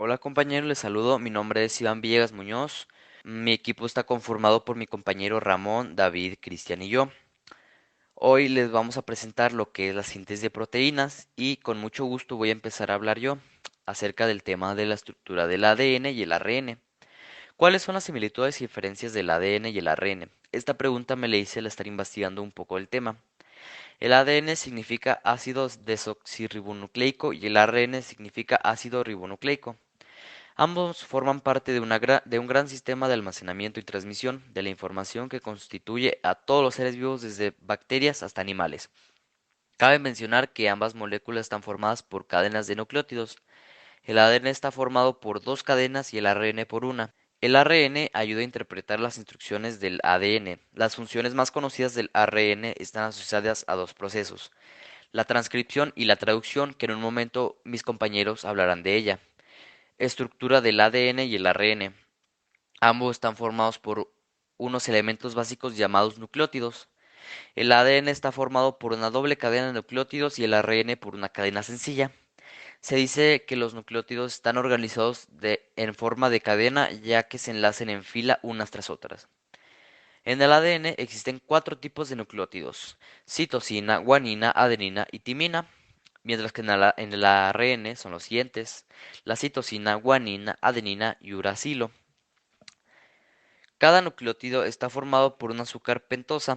Hola compañero, les saludo. Mi nombre es Iván Villegas Muñoz. Mi equipo está conformado por mi compañero Ramón, David, Cristian y yo. Hoy les vamos a presentar lo que es la síntesis de proteínas y con mucho gusto voy a empezar a hablar yo acerca del tema de la estructura del ADN y el ARN. ¿Cuáles son las similitudes y diferencias del ADN y el ARN? Esta pregunta me la hice al estar investigando un poco el tema. El ADN significa ácido desoxirribonucleico y el ARN significa ácido ribonucleico. Ambos forman parte de un gran sistema de almacenamiento y transmisión de la información que constituye a todos los seres vivos desde bacterias hasta animales. Cabe mencionar que ambas moléculas están formadas por cadenas de nucleótidos. El ADN está formado por dos cadenas y el ARN por una. El ARN ayuda a interpretar las instrucciones del ADN. Las funciones más conocidas del ARN están asociadas a dos procesos, la transcripción y la traducción, que en un momento mis compañeros hablarán de ella. Estructura del ADN y el ARN. Ambos están formados por unos elementos básicos llamados nucleótidos. El ADN está formado por una doble cadena de nucleótidos y el ARN por una cadena sencilla. Se dice que los nucleótidos están organizados en forma de cadena ya que se enlazan en fila unas tras otras. En el ADN existen cuatro tipos de nucleótidos: citosina, guanina, adenina y timina, mientras que en el ARN son los siguientes: la citosina, guanina, adenina y uracilo. Cada nucleótido está formado por un azúcar pentosa,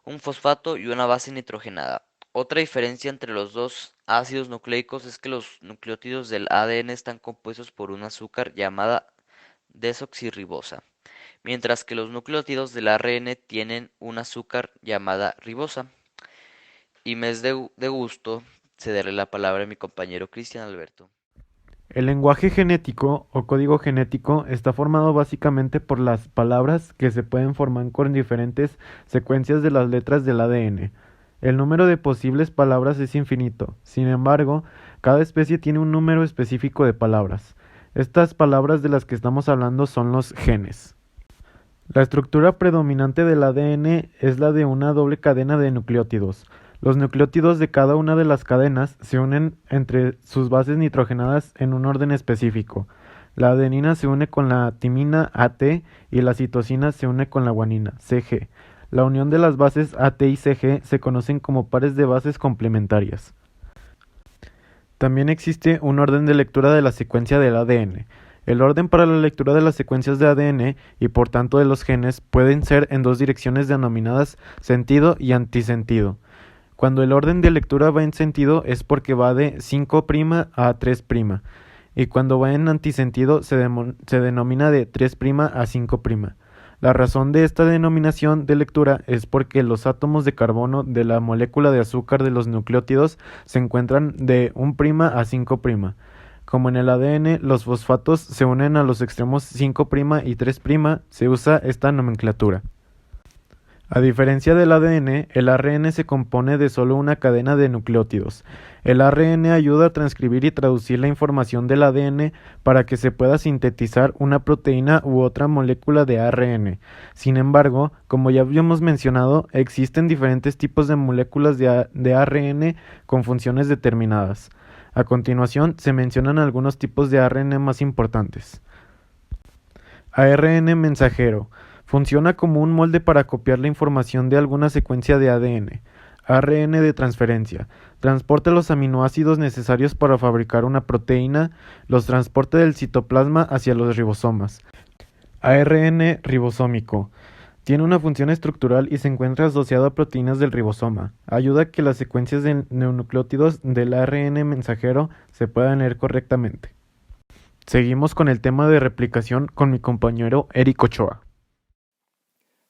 un fosfato y una base nitrogenada. Otra diferencia entre los dos ácidos nucleicos es que los nucleótidos del ADN están compuestos por un azúcar llamada desoxirribosa, mientras que los nucleótidos del ARN tienen un azúcar llamada ribosa. Y me es de gusto cederle la palabra a mi compañero Cristian Alberto. El lenguaje genético o código genético está formado básicamente por las palabras que se pueden formar con diferentes secuencias de las letras del ADN. El número de posibles palabras es infinito. Sin embargo, cada especie tiene un número específico de palabras. Estas palabras de las que estamos hablando son los genes. La estructura predominante del ADN es la de una doble cadena de nucleótidos. Los nucleótidos de cada una de las cadenas se unen entre sus bases nitrogenadas en un orden específico. La adenina se une con la timina AT y la citosina se une con la guanina CG. La unión de las bases AT y CG se conocen como pares de bases complementarias. También existe un orden de lectura de la secuencia del ADN. El orden para la lectura de las secuencias de ADN y por tanto de los genes pueden ser en dos direcciones denominadas sentido y antisentido. Cuando el orden de lectura va en sentido es porque va de 5' a 3', y cuando va en antisentido se denomina de 3' a 5'. La razón de esta denominación de lectura es porque los átomos de carbono de la molécula de azúcar de los nucleótidos se encuentran de 1' a 5'. Como en el ADN los fosfatos se unen a los extremos 5' y 3', se usa esta nomenclatura. A diferencia del ADN, el ARN se compone de solo una cadena de nucleótidos. El ARN ayuda a transcribir y traducir la información del ADN para que se pueda sintetizar una proteína u otra molécula de ARN. Sin embargo, como ya habíamos mencionado, existen diferentes tipos de moléculas de ARN con funciones determinadas. A continuación, se mencionan algunos tipos de ARN más importantes. ARN mensajero. Funciona como un molde para copiar la información de alguna secuencia de ADN. ARN de transferencia. Transporta los aminoácidos necesarios para fabricar una proteína, los transporta del citoplasma hacia los ribosomas. ARN ribosómico. Tiene una función estructural y se encuentra asociado a proteínas del ribosoma. Ayuda a que las secuencias de neonucleótidos del ARN mensajero se puedan leer correctamente. Seguimos con el tema de replicación con mi compañero Eric Ochoa.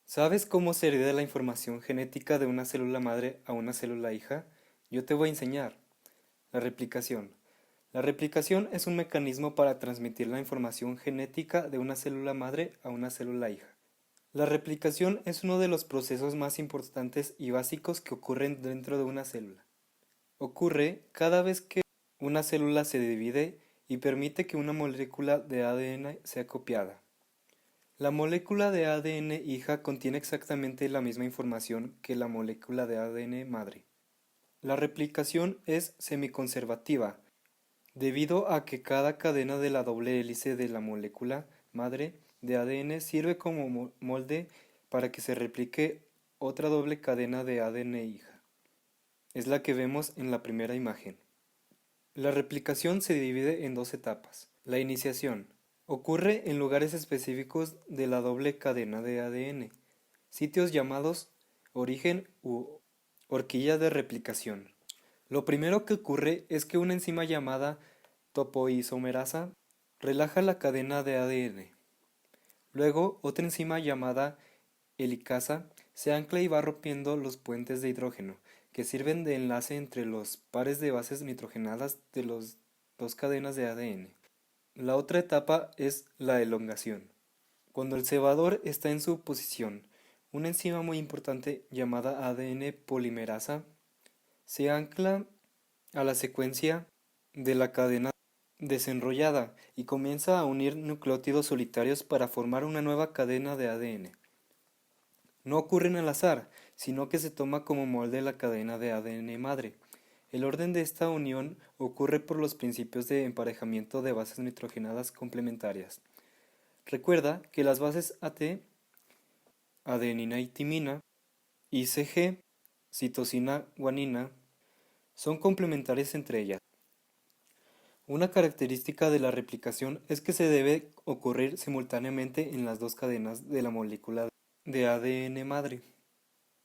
¿Sabes cómo se hereda la información genética de una célula madre a una célula hija? Yo te voy a enseñar. La replicación. La replicación es un mecanismo para transmitir la información genética de una célula madre a una célula hija. La replicación es uno de los procesos más importantes y básicos que ocurren dentro de una célula. Ocurre cada vez que una célula se divide y permite que una molécula de ADN sea copiada. La molécula de ADN hija contiene exactamente la misma información que la molécula de ADN madre. La replicación es semiconservativa. debido a que cada cadena de la doble hélice de la molécula madre de ADN sirve como molde para que se replique otra doble cadena de ADN hija. Es la que vemos en la primera imagen. La replicación se divide en dos etapas. La iniciación ocurre en lugares específicos de la doble cadena de ADN, sitios llamados origen u horquilla de replicación. Lo primero que ocurre es que una enzima llamada topoisomerasa relaja la cadena de ADN. Luego, otra enzima llamada helicasa se ancla y va rompiendo los puentes de hidrógeno, que sirven de enlace entre los pares de bases nitrogenadas de las dos cadenas de ADN. La otra etapa es la elongación. Cuando el cebador está en su posición, una enzima muy importante llamada ADN polimerasa se ancla a la secuencia de la cadena desenrollada y comienza a unir nucleótidos solitarios para formar una nueva cadena de ADN. No ocurren al azar, sino que se toma como molde la cadena de ADN madre. El orden de esta unión ocurre por los principios de emparejamiento de bases nitrogenadas complementarias. Recuerda que las bases AT, adenina y timina, y CG, citosina, guanina, son complementarias entre ellas. Una característica de la replicación es que se debe ocurrir simultáneamente en las dos cadenas de la molécula de ADN madre.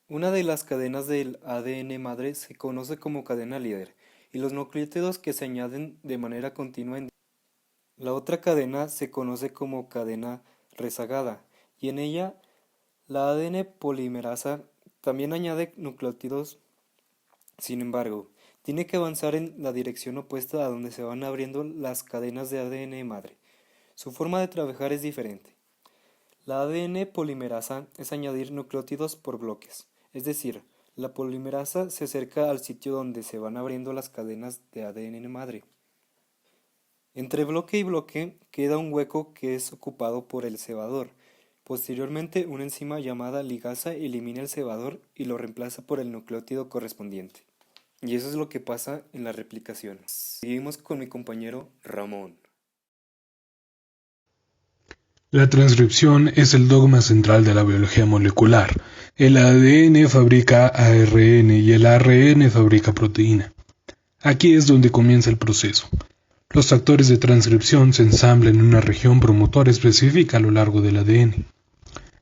Una de las cadenas del ADN madre se conoce como cadena líder, y los nucleótidos que se añaden de manera continua en la otra cadena se conoce como cadena rezagada, y en ella la ADN polimerasa también añade nucleótidos. Sin embargo, tiene que avanzar en la dirección opuesta a donde se van abriendo las cadenas de ADN madre. Su forma de trabajar es diferente. La ADN polimerasa es añadir nucleótidos por bloques, es decir, la polimerasa se acerca al sitio donde se van abriendo las cadenas de ADN madre. Entre bloque y bloque queda un hueco que es ocupado por el cebador. Posteriormente, una enzima llamada ligasa elimina el cebador y lo reemplaza por el nucleótido correspondiente. Y eso es lo que pasa en la replicación. Seguimos con mi compañero Ramón. La transcripción es el dogma central de la biología molecular. El ADN fabrica ARN y el ARN fabrica proteína. Aquí es donde comienza el proceso. Los factores de transcripción se ensamblan en una región promotora específica a lo largo del ADN.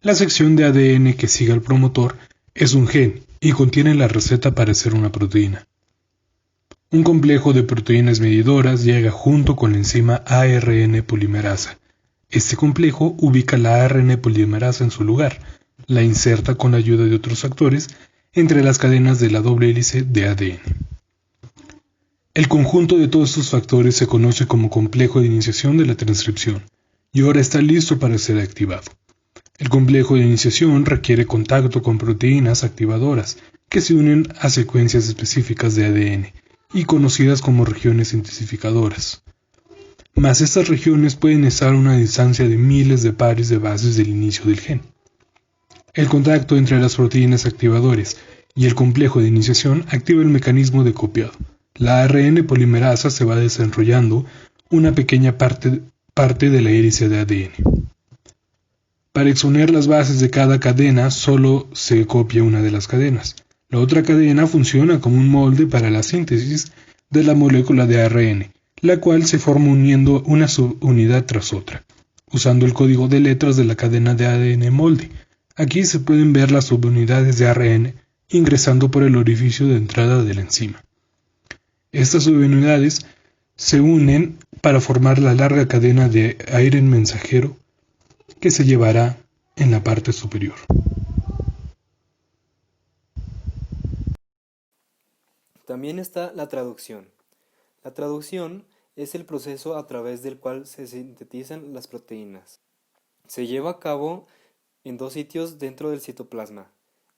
La sección de ADN que sigue al promotor es un gen y contiene la receta para hacer una proteína. Un complejo de proteínas medidoras llega junto con la enzima ARN polimerasa. Este complejo ubica la ARN polimerasa en su lugar, la inserta con ayuda de otros factores entre las cadenas de la doble hélice de ADN. El conjunto de todos estos factores se conoce como complejo de iniciación de la transcripción, y ahora está listo para ser activado. El complejo de iniciación requiere contacto con proteínas activadoras que se unen a secuencias específicas de ADN y conocidas como regiones intensificadoras. Mas estas regiones pueden estar a una distancia de miles de pares de bases del inicio del gen. El contacto entre las proteínas activadoras y el complejo de iniciación activa el mecanismo de copiado. La ARN polimerasa se va desarrollando una pequeña parte de la hélice de ADN. Para exponer las bases de cada cadena solo se copia una de las cadenas. La otra cadena funciona como un molde para la síntesis de la molécula de ARN, la cual se forma uniendo una subunidad tras otra, usando el código de letras de la cadena de ADN molde. Aquí se pueden ver las subunidades de ARN ingresando por el orificio de entrada de la enzima. Estas subunidades se unen para formar la larga cadena de ARN mensajero que se llevará en la parte superior. También está la traducción. La traducción es el proceso a través del cual se sintetizan las proteínas. Se lleva a cabo en dos sitios dentro del citoplasma,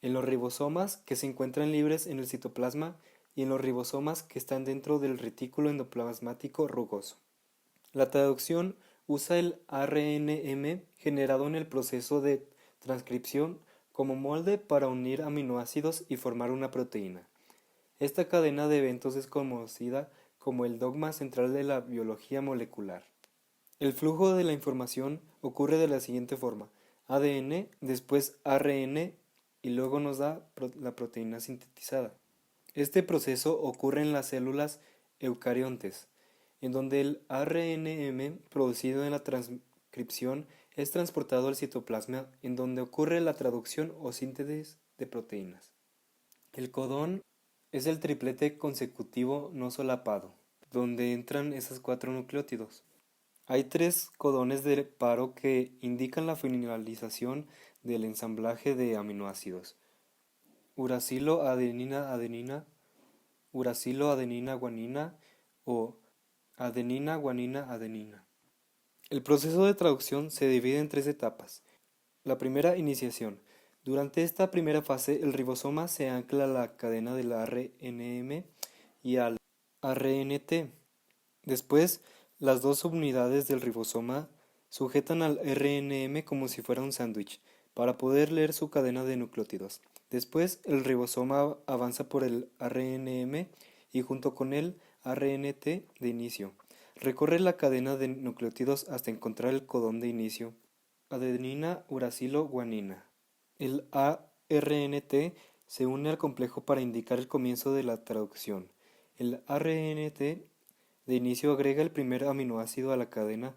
en los ribosomas que se encuentran libres en el citoplasma y en los ribosomas que están dentro del retículo endoplasmático rugoso. La traducción usa el ARNM generado en el proceso de transcripción como molde para unir aminoácidos y formar una proteína. Esta cadena de eventos es conocida como el dogma central de la biología molecular. El flujo de la información ocurre de la siguiente forma: ADN, después ARN y luego nos da la proteína sintetizada. Este proceso ocurre en las células eucariontes, en donde el ARNM producido en la transcripción es transportado al citoplasma, en donde ocurre la traducción o síntesis de proteínas. El codón es el triplete consecutivo no solapado, donde entran esos 4 nucleótidos. Hay 3 codones de paro que indican la finalización del ensamblaje de aminoácidos: uracilo adenina-adenina, uracilo adenina-guanina o adenina-guanina-adenina. El proceso de traducción se divide en 3 etapas. La primera, iniciación. Durante esta primera fase, el ribosoma se ancla a la cadena del ARNM y al ARNT. Después, las 2 subunidades del ribosoma sujetan al RNM como si fuera un sándwich, para poder leer su cadena de nucleótidos. Después, el ribosoma avanza por el RNM y junto con el RNT de inicio. Recorre la cadena de nucleótidos hasta encontrar el codón de inicio, adenina, uracilo, guanina. El ARNT se une al complejo para indicar el comienzo de la traducción. El RNT de inicio agrega el primer aminoácido a la cadena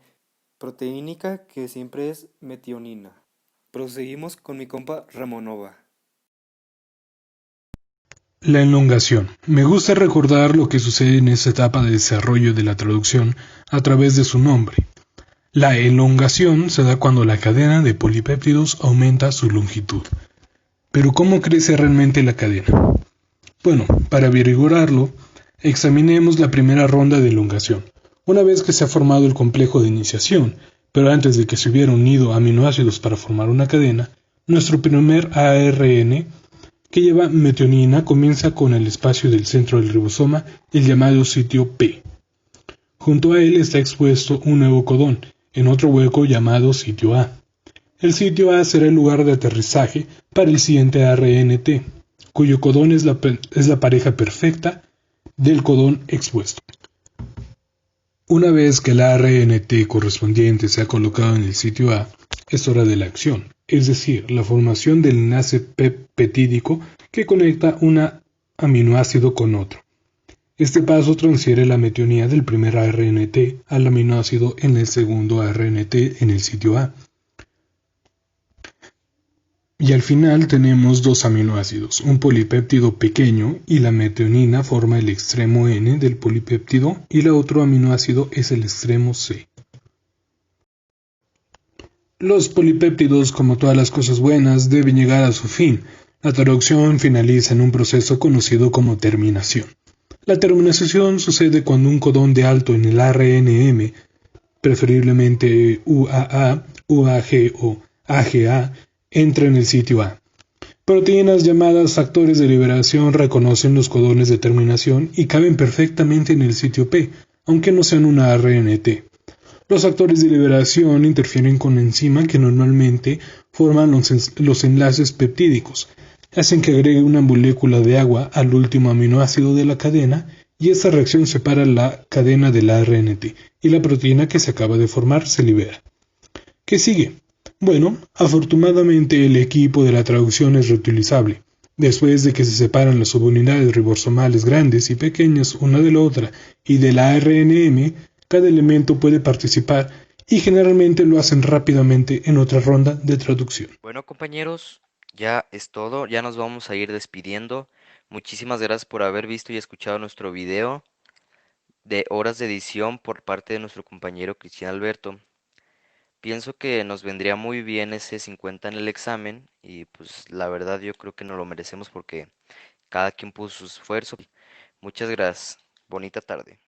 proteínica, que siempre es metionina. Proseguimos con mi compa Ramonova. La elongación. Me gusta recordar lo que sucede en esta etapa de desarrollo de la traducción a través de su nombre. La elongación se da cuando la cadena de polipéptidos aumenta su longitud. Pero ¿cómo crece realmente la cadena? Bueno, para averiguarlo, examinemos la primera ronda de elongación. Una vez que se ha formado el complejo de iniciación, pero antes de que se hubiera unido aminoácidos para formar una cadena, nuestro primer ARN, que lleva metionina, comienza con el espacio del centro del ribosoma, el llamado sitio P. Junto a él está expuesto un nuevo codón, en otro hueco llamado sitio A. El sitio A será el lugar de aterrizaje para el siguiente ARNT, cuyo codón es la pareja perfecta del codón expuesto. Una vez que el ARNT correspondiente se ha colocado en el sitio A, es hora de la acción, es decir, la formación del enlace peptídico que conecta un aminoácido con otro. Este paso transfiere la metionina del primer ARNT al aminoácido en el segundo ARNT en el sitio A. Y al final tenemos 2 aminoácidos, un polipéptido pequeño, y la metionina forma el extremo N del polipéptido y el otro aminoácido es el extremo C. Los polipéptidos, como todas las cosas buenas, deben llegar a su fin. La traducción finaliza en un proceso conocido como terminación. La terminación sucede cuando un codón de alto en el ARNM, preferiblemente UAA, UAG o AGA, entra en el sitio A. Proteínas llamadas factores de liberación reconocen los codones de terminación y caben perfectamente en el sitio P, aunque no sean una RNT. Los factores de liberación interfieren con la enzima que normalmente forman los enlaces peptídicos, hacen que agregue una molécula de agua al último aminoácido de la cadena y esta reacción separa la cadena del ARNT y la proteína que se acaba de formar se libera. ¿Qué sigue? Bueno, afortunadamente el equipo de la traducción es reutilizable. Después de que se separan las subunidades ribosomales grandes y pequeñas una de la otra y del ARNM, cada elemento puede participar y generalmente lo hacen rápidamente en otra ronda de traducción. Bueno, compañeros, ya es todo, ya nos vamos a ir despidiendo. Muchísimas gracias por haber visto y escuchado nuestro video de horas de edición por parte de nuestro compañero Cristian Alberto. Pienso que nos vendría muy bien ese 50 en el examen y pues la verdad yo creo que nos lo merecemos porque cada quien puso su esfuerzo. Muchas gracias. Bonita tarde.